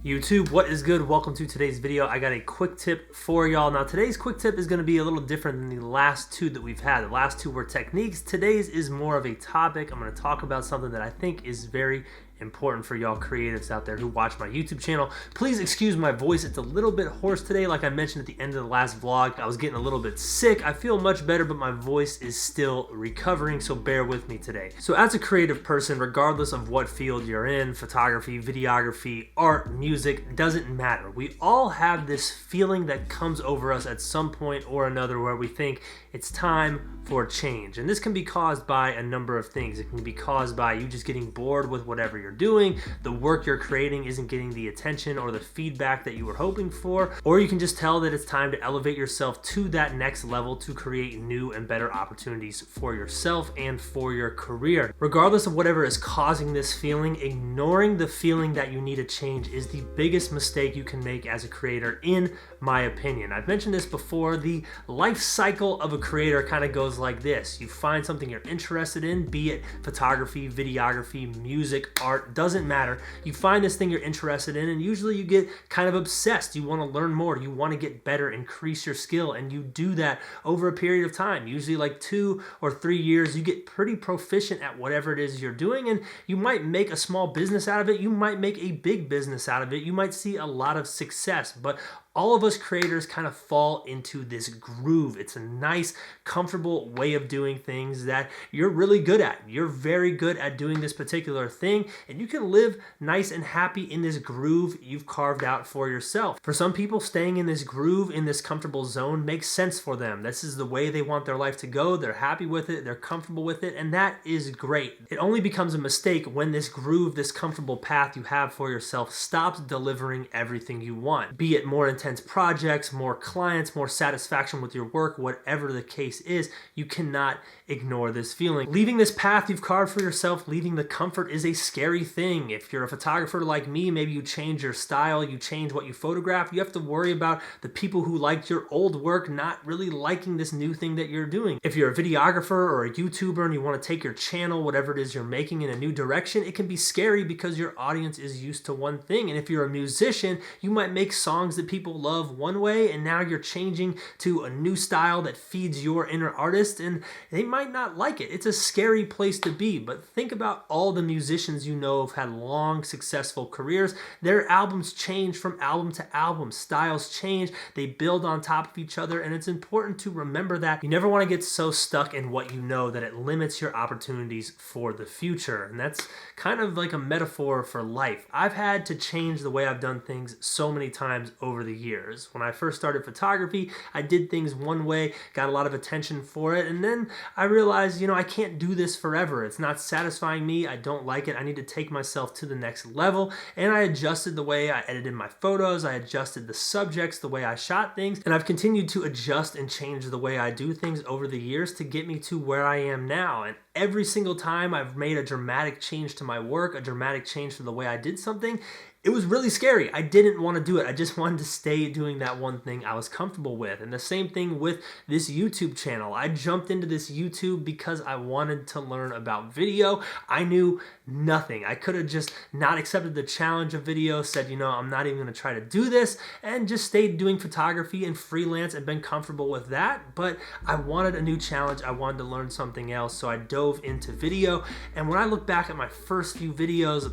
YouTube, what is good? Welcome to today's video. I got a quick tip for y'all. Now today's quick tip is going to be a little different than the last two that we've had. The last two were techniques. Today's is more of a topic. I'm going to talk about something that I think is very important for y'all creatives out there who watch my YouTube channel. Please excuse my voice. It's a little bit hoarse today. Like I mentioned at the end of the last vlog, I was getting a little bit sick. I feel much better, but my voice is still recovering, so bear with me today. So as a creative person, regardless of what field you're in, photography, videography, art, music, doesn't matter. We all have this feeling that comes over us at some point or another where we think it's time for change. And this can be caused by a number of things. It can be caused by you just getting bored with whatever you're doing, the work you're creating isn't getting the attention or the feedback that you were hoping for, or you can just tell that it's time to elevate yourself to that next level to create new and better opportunities for yourself and for your career. Regardless of whatever is causing this feeling, ignoring the feeling that you need a change is the biggest mistake you can make as a creator, in my opinion. I've mentioned this before. The life cycle of a creator kind of goes like this. You find something you're interested in, be it photography, videography, music, art, doesn't matter. You find this thing you're interested in and usually you get kind of obsessed. You want to learn more. You want to get better, increase your skill, and you do that over a period of time. Usually like 2 or 3 years, you get pretty proficient at whatever it is you're doing, and you might make a small business out of it. You might make a big business out of it. You might see a lot of success, but all of us creators kind of fall into this groove. It's a nice, comfortable way of doing things that you're really good at. You're very good at doing this particular thing, and you can live nice and happy in this groove you've carved out for yourself. For some people, staying in this groove, in this comfortable zone, makes sense for them. This is the way they want their life to go. They're happy with it. They're comfortable with it, and that is great. It only becomes a mistake when this groove, this comfortable path you have for yourself, stops delivering everything you want. Be it more intense projects, more clients, more satisfaction with your work, whatever the case is, you cannot ignore this feeling. Leaving this path you've carved for yourself, leaving the comfort, is a scary thing. If you're a photographer like me, maybe you change your style, you change what you photograph, you have to worry about the people who liked your old work not really liking this new thing that you're doing. If you're a videographer or a YouTuber and you want to take your channel, whatever it is you're making, in a new direction, it can be scary because your audience is used to one thing. And if you're a musician, you might make songs that people love one way, and now you're changing to a new style that feeds your inner artist, and they might not like it. It's a scary place to be, but think about all the musicians you know have had long, successful careers. Their albums change from album to album. Styles change. They build on top of each other, and it's important to remember that you never want to get so stuck in what you know that it limits your opportunities for the future. And that's kind of like a metaphor for life. I've had to change the way I've done things so many times over the years. When I first started photography, I did things one way, got a lot of attention for it, and then I realized, I can't do this forever. It's not satisfying me. I don't like it. I need to take myself to the next level, and I adjusted the way I edited my photos. I adjusted the subjects, the way I shot things, and I've continued to adjust and change the way I do things over the years to get me to where I am now. And every single time I've made a dramatic change to my work, a dramatic change to the way I did something, it was really scary. I didn't want to do it. I just wanted to stay doing that one thing I was comfortable with. And the same thing with this YouTube channel. I jumped into this YouTube because I wanted to learn about video. I knew nothing. I could have just not accepted the challenge of video, said, I'm not even going to try to do this, and just stayed doing photography and freelance and been comfortable with that. But I wanted a new challenge. I wanted to learn something else, so I dove into video. And when I look back at my first few videos,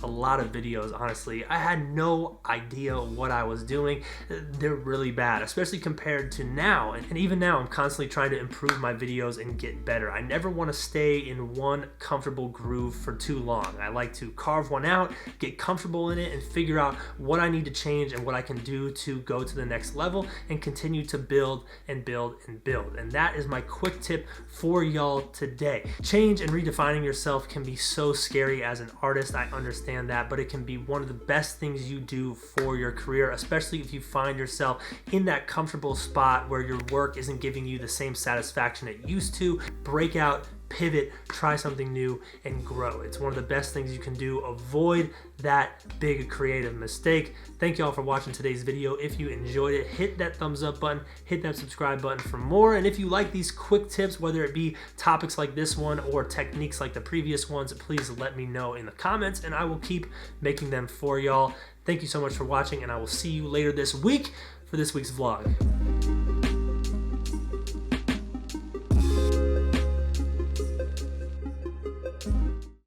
a lot of videos, honestly, I had no idea what I was doing. They're really bad, especially compared to now. And even now, I'm constantly trying to improve my videos and get better. I never want to stay in one comfortable groove for too long. I like to carve one out, get comfortable in it, and figure out what I need to change and what I can do to go to the next level and continue to build and build and build. And that is my quick tip for y'all today. Change and redefining yourself can be so scary as an artist. I understand that, but it can be one of the best things you do for your career, especially if you find yourself in that comfortable spot where your work isn't giving you the same satisfaction it used to. Break out, pivot, try something new, and grow. It's one of the best things you can do. Avoid that big creative mistake. Thank you all for watching today's video. If you enjoyed it, hit that thumbs up button, hit that subscribe button for more. And if you like these quick tips, whether it be topics like this one or techniques like the previous ones, please let me know in the comments and I will keep making them for y'all. Thank you so much for watching, and I will see you later this week for this week's vlog.